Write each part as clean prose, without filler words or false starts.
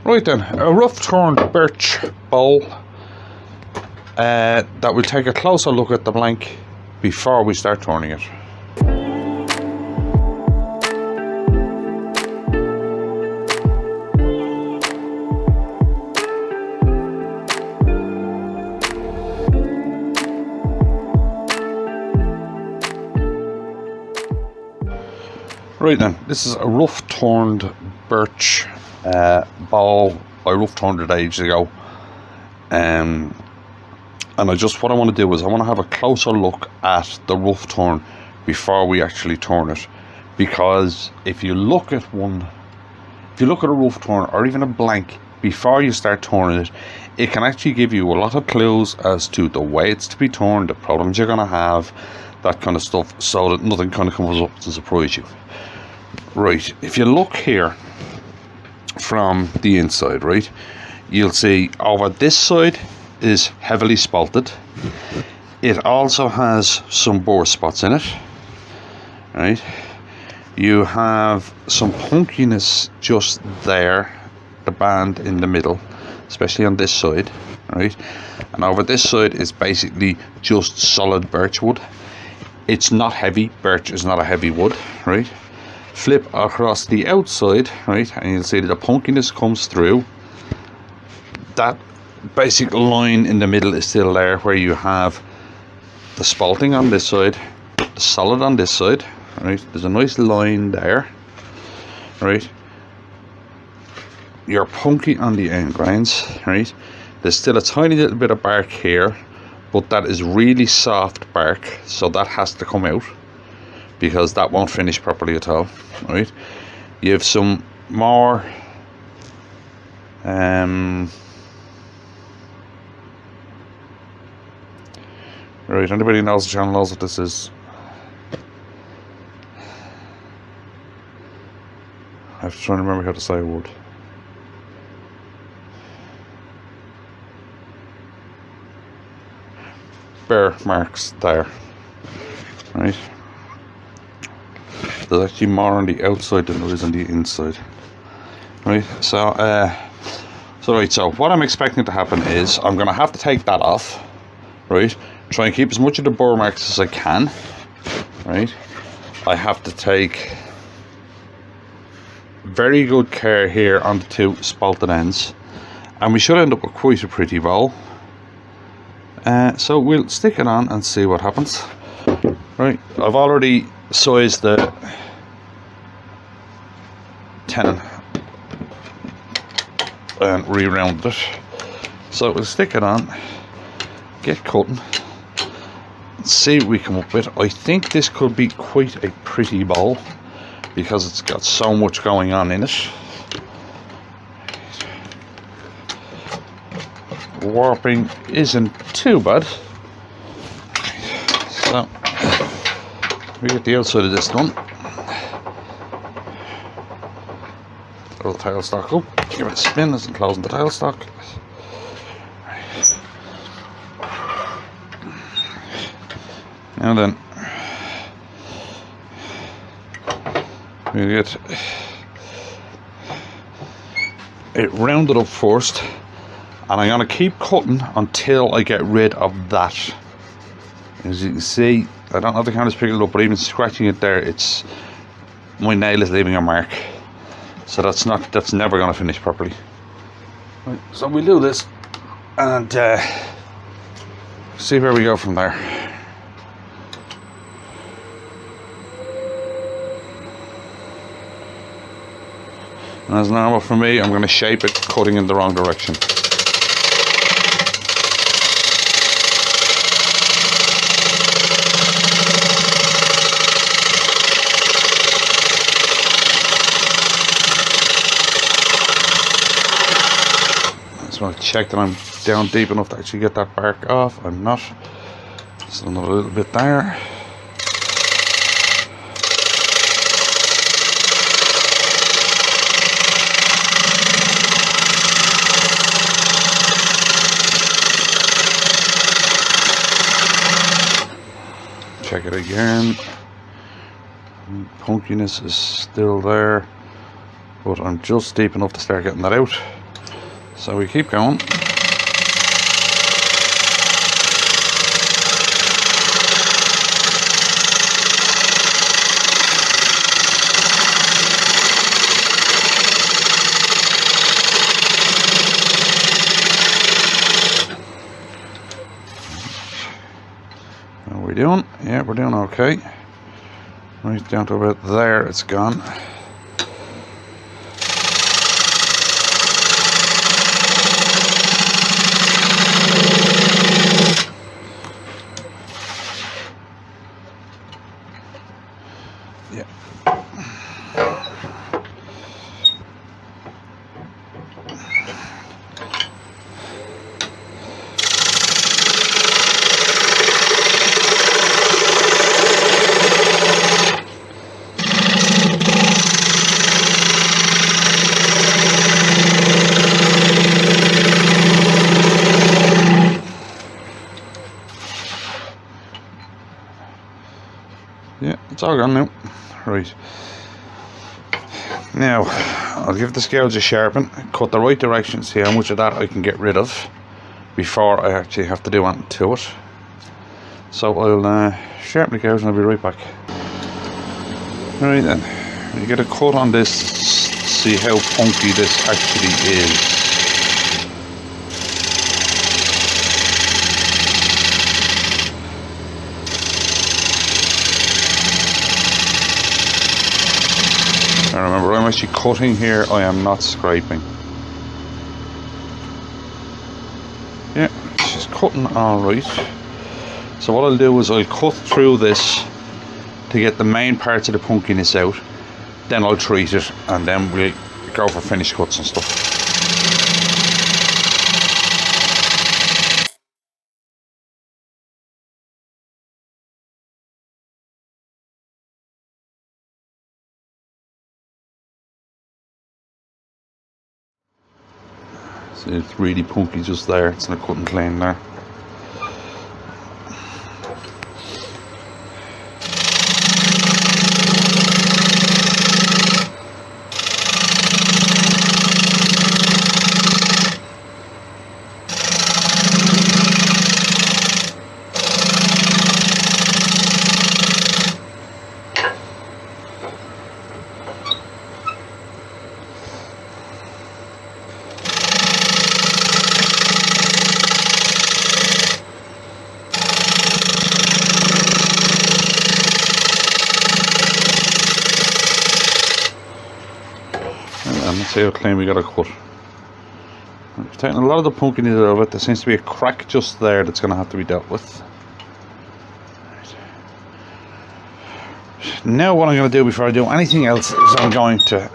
Right then, a rough turned birch bowl that we'll take a closer look at the blank before we start turning it. Right then, this is a rough turned birch bowl. I rough turned it ages ago, and what I want to do is I want to have a closer look at the rough turn before we actually turn it, because if you look at a rough turn or even a blank before you start turning it, it can actually give you a lot of clues as to the way it's to be turned, the problems you're going to have, that kind of stuff, so that nothing kind of comes up to surprise you. Right, if you look here from the inside, right, you'll see over this side is heavily spalted. It also has some bore spots in it, right? You have some punkiness just there, the band in the middle, especially on this side, right? And over this side is basically just solid birch wood. It's not heavy. Birch is not a heavy wood, right? Flip across the outside, right, and you'll see that the punkiness comes through. That basic line in the middle is still there, where you have the spalting on this side, the solid on this side, right? There's a nice line there, right? Your punky on the end grains, right? There's still a tiny little bit of bark here, but that is really soft bark, so that has to come out, because that won't finish properly at all, right? You have some more right, anybody knows the channel knows what this is. I have to try and remember how to say a word. Bare marks there, right? There's actually more on the outside than there is on the inside, right? So what I'm expecting to happen is I'm going to have to take that off, right? Try and keep as much of the burr marks as I can, right? I have to take very good care here on the two spalted ends, and we should end up with quite a pretty bowl. So we'll stick it on and see what happens. Right, I've already sized the tenon and re-rounded it, so we'll stick it on, get cutting, see what we come up with. I think this could be quite a pretty bowl because it's got so much going on in it. Warping isn't too bad, so we get the outside of this done. Throw the tailstock up, give it a spin as I'm closing the tailstock. And then we get it rounded up first, and I'm going to keep cutting until I get rid of that. As you can see, I don't know if the camera's picking it up, but even scratching it there, my nail is leaving a mark. So that's never going to finish properly. Right, so we'll do this and see where we go from there. And as normal for me, I'm going to shape it cutting in the wrong direction. I just want to check that I'm down deep enough to actually get that bark off. I'm not. Just another little bit there. Check it again. Punkiness is still there. but I'm just deep enough to start getting that out. So we keep going. How are we doing? Yeah, we're doing okay. Right down to about there, it's gone. Yeah. Yeah, it's all gone now. Right. Now, I'll give the scales a sharpen, cut the right direction, see how much of that I can get rid of before I actually have to do anything to it. So I'll sharpen the scales and I'll be right back. Right then, you get a cut on this, see how punky this actually is. And remember, I'm actually cutting here, I am not scraping. Yeah, she's cutting alright. So what I'll do is I'll cut through this to get the main parts of the punkiness out. Then I'll treat it and then we'll go for finish cuts and stuff. See, it's really punky just there, it's not cutting clean there. And let's see how clean we got a cut. I've taken a lot of the punkiness out of it. There seems to be a crack just there that's going to have to be dealt with. Right. Now what I'm going to do before I do anything else is I'm going to,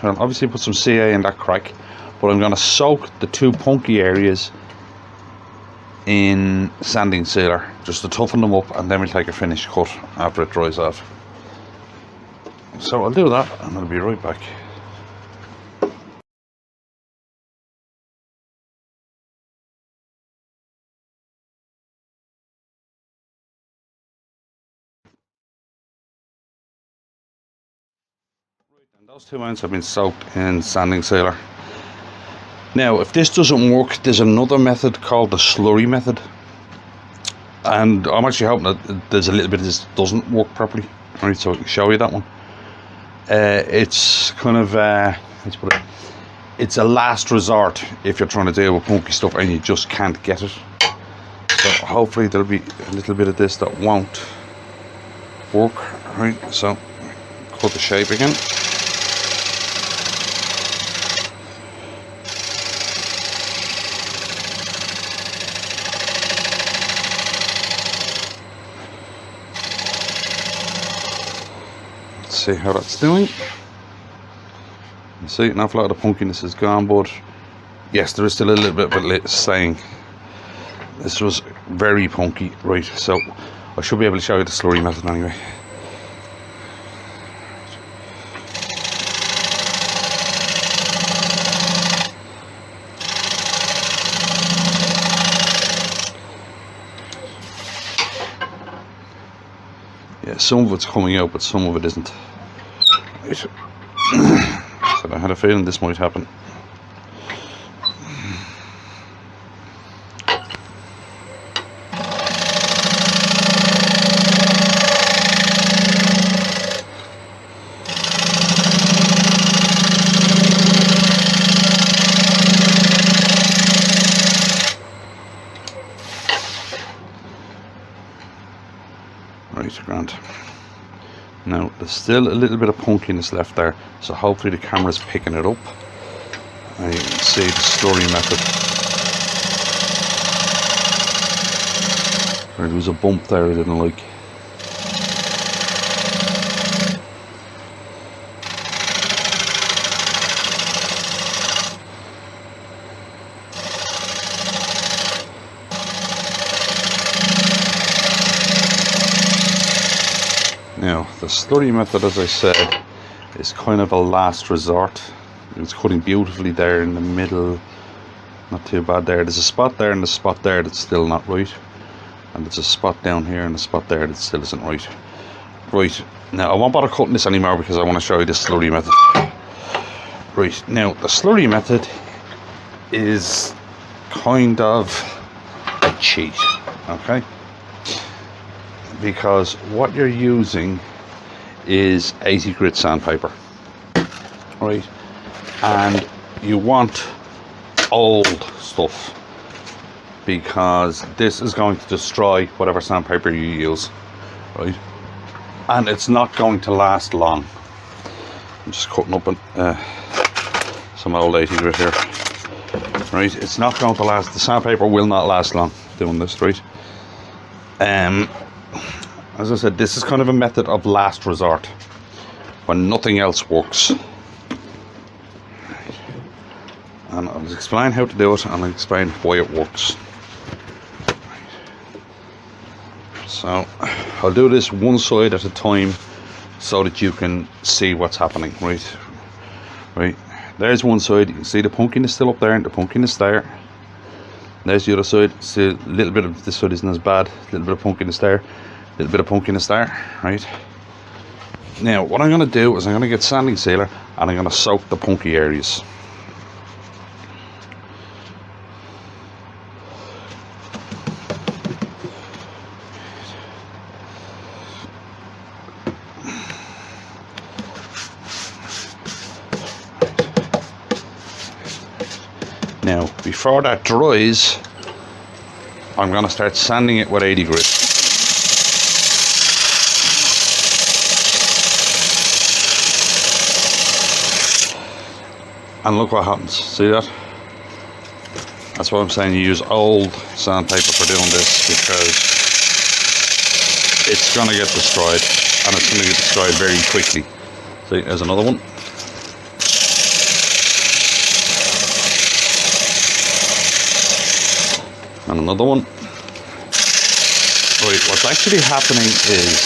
well, obviously put some CA in that crack, but I'm going to soak the two punky areas in sanding sealer just to toughen them up, and then we'll take a finished cut after it dries off. So I'll do that and I'll be right back. And those two ends have been soaked in sanding sealer. Now, if this doesn't work, there's another method called the Slurry Method. And I'm actually hoping that there's a little bit of this doesn't work properly. Alright, so I can show you that one. It's kind of, let's put it, it's a last resort if you're trying to deal with punky stuff and you just can't get it. So hopefully there'll be a little bit of this that won't work. Right, so cut the shape again. See how that's doing. You see, an awful lot of the punkiness is gone, but yes, there is still a little bit of it saying this was very punky. Right, so I should be able to show you the slurry method anyway. Yeah, some of it's coming out, but some of it isn't. Right. So method. I had a feeling this might happen. Right, grand. Now, there's still a little bit of punkiness left there, so hopefully the camera's picking it up. And you can see the slurry method. There was a bump there I didn't like. Now, the slurry method, as I said, is kind of a last resort. It's cutting beautifully there in the middle. Not too bad there. There's a spot there and a spot there that's still not right. And there's a spot down here and a spot there that still isn't right. Right, now I won't bother cutting this anymore because I want to show you the slurry method. Right, now the slurry method is kind of a cheat, okay? Because what you're using is 80 grit sandpaper, right? And you want old stuff because this is going to destroy whatever sandpaper you use, right? And it's not going to last long. I'm just cutting up some old 80 grit here, right? It's not going to last. The sandpaper will not last long doing this, right? As I said, this is kind of a method of last resort when nothing else works. And I'll explain how to do it and I'll explain why it works. So I'll do this one side at a time so that you can see what's happening, right? Right, there's one side. You can see the pumpkin is still up there and the pumpkin is there. There's the other side. See, a little bit of this side isn't as bad. A little bit of pumpkin is there. A little bit of punkiness there, right? Now, what I'm going to do is I'm going to get sanding sealer and I'm going to soak the punky areas. Now, before that dries, I'm going to start sanding it with 80 grit. And look what happens, see that? That's why I'm saying you use old sandpaper for doing this, because it's going to get destroyed, and it's going to get destroyed very quickly. See, there's another one. And another one. Right, what's actually happening is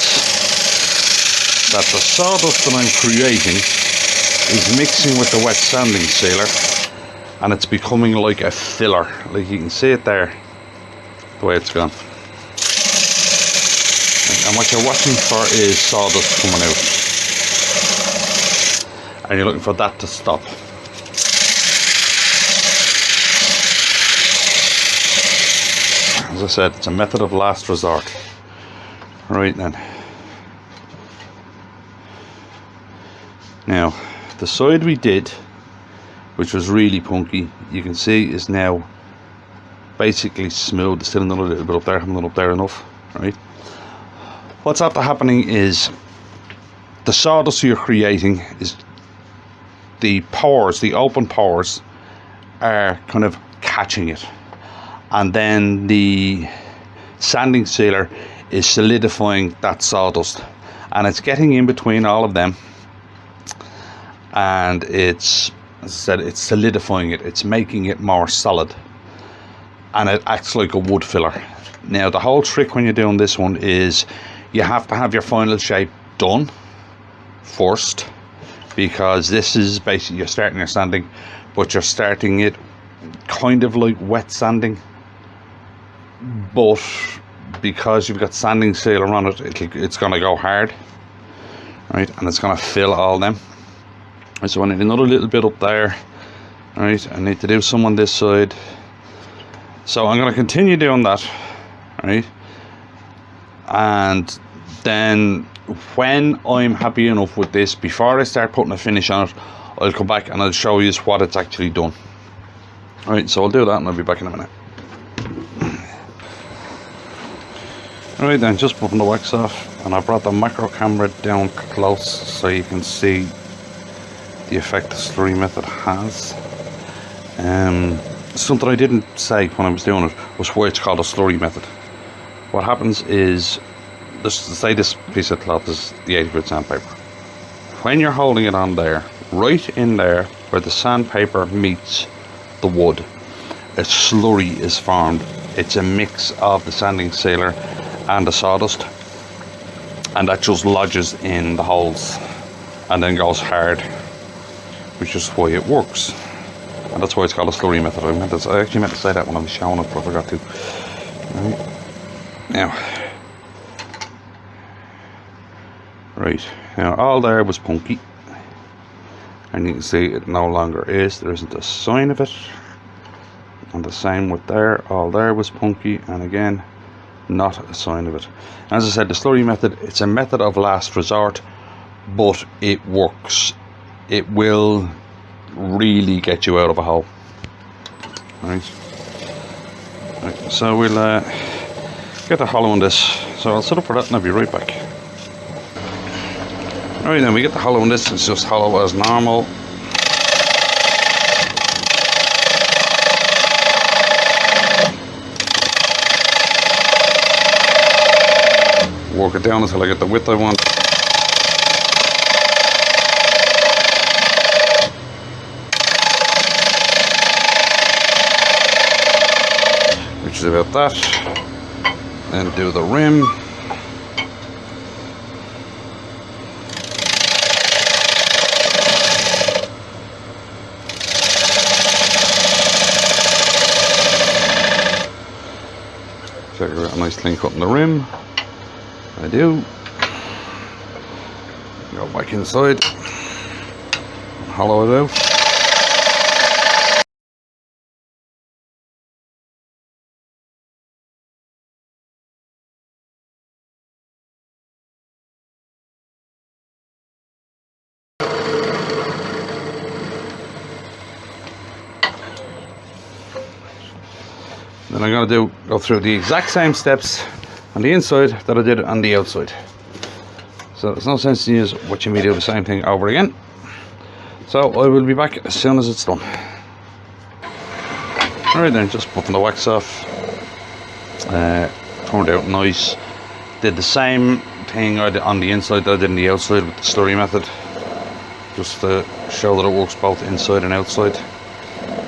that the sawdust that I'm creating is mixing with the wet sanding sealer and it's becoming like a filler. Like you can see it there, the way it's gone. And what you're watching for is sawdust coming out. And you're looking for that to stop. As I said, it's a method of last resort. Right then. Now, the side we did, which was really punky, you can see is now basically smooth. There's still another little bit up there, haven't done up there enough, right? What's after happening is the sawdust you're creating is the pores, the open pores are kind of catching it, and then the sanding sealer is solidifying that sawdust, and it's getting in between all of them. And it's, as I said, it's solidifying it, it's making it more solid, and it acts like a wood filler. Now the whole trick when you're doing this one is you have to have your final shape done first, because this is basically, you're starting your sanding, but you're starting it kind of like wet sanding, but because you've got sanding sealer on it, it's going to go hard, right, and it's going to fill all them. So I need another little bit up there. Alright, I need to do some on this side. So I'm going to continue doing that. Right, and then when I'm happy enough with this, before I start putting a finish on it, I'll come back and I'll show you what it's actually done. Alright, so I'll do that and I'll be back in a minute. Alright then, just buffing the wax off, and I brought the macro camera down close so you can see the effect the Slurry Method has. Something I didn't say when I was doing it was why it's called a Slurry Method. What happens is, say this piece of cloth is the 80 grit sandpaper. When you're holding it on there, right in there where the sandpaper meets the wood, a slurry is formed. It's a mix of the sanding sealer and the sawdust, and that just lodges in the holes and then goes hard, which is why it works. And that's why it's called a Slurry Method. I actually meant to say that when I was showing it, but I forgot to. Right. Now all there was punky, and you can see it no longer is. There isn't a sign of it. And the same with there. All there was punky, and again, not a sign of it. As I said, the Slurry Method, it's a method of last resort, but it works. It will really get you out of a hole. Right, so we'll get the hollow on this. So I'll set up for that and I'll be right back. Alright, then we get the hollow on this. It's just hollow as normal. Work it down until I get the width I want. Which is about that. And do the rim. Figure out a nice clean cut in the rim. I do. Go back inside, hollow it out. Then I'm going to go through the exact same steps on the inside that I did on the outside. So there's no sense in watching me do the same thing over again. So I will be back as soon as it's done. Alright then, just buffing the wax off. Turned out nice. Did the same thing I did on the inside that I did on the outside with the Slurry Method, just to show that it works both inside and outside.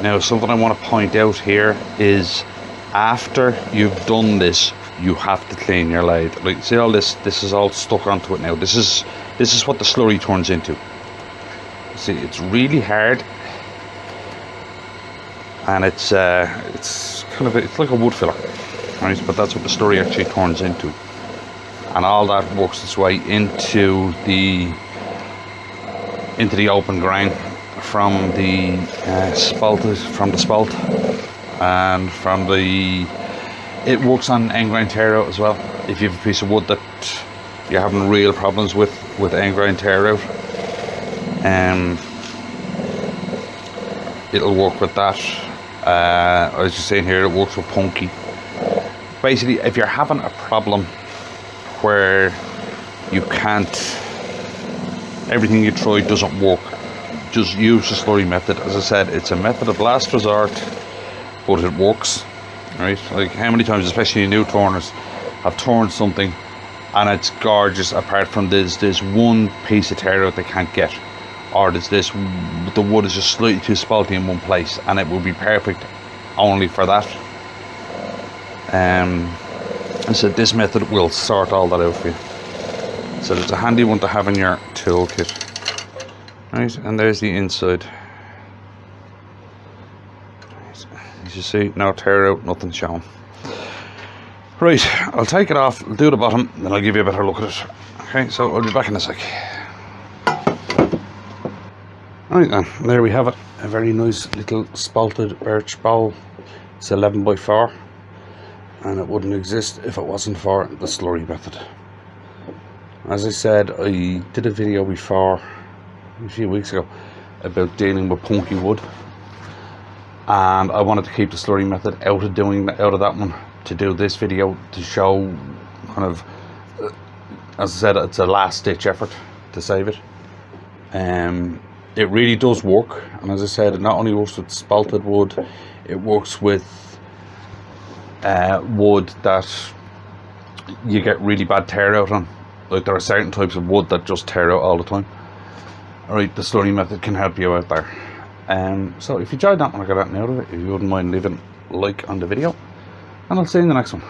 Now, something I want to point out here is, after you've done this, you have to clean your lathe. Like, see all this is all stuck onto it now. This is what the slurry turns into. See, it's really hard, and it's like a wood filler, right? But that's what the slurry actually turns into, and all that works its way into the open grain from the spalt, and from the. It works on end grain tear out as well. If you have a piece of wood that you're having real problems with end grain tear out, it'll work with that. I was just saying here, it works with punky. Basically, if you're having a problem where you can't, everything you try doesn't work, just use the Slurry Method. As I said, it's a method of last resort, but it works. Right? Like, how many times, especially new turners, have turned something and it's gorgeous, apart from there's one piece of tear out they can't get, or there's the wood is just slightly too spalty in one place, and it will be perfect only for that. So this method will sort all that out for you. So it's a handy one to have in your toolkit. Right, and there's the inside. As you see, no tear out, nothing showing. Right, I'll take it off, I'll do the bottom, then I'll give you a better look at it. Okay, so I'll be back in a sec. Right then, there we have it. A very nice little spalted birch bowl. It's 11 by 4, and it wouldn't exist if it wasn't for the slurry method. As I said, I did a video before, a few weeks ago, about dealing with punky wood, and I wanted to keep the slurry method out of that one to do this video to show kind of, as I said, it's a last ditch effort to save it. It really does work, and as I said, it not only works with spalted wood, it works with wood that you get really bad tear out on. Like, there are certain types of wood that just tear out all the time. Alright, the slurry method can help you out there. So if you enjoyed that one, I got anything out of it, if you wouldn't mind leaving a like on the video, and I'll see you in the next one.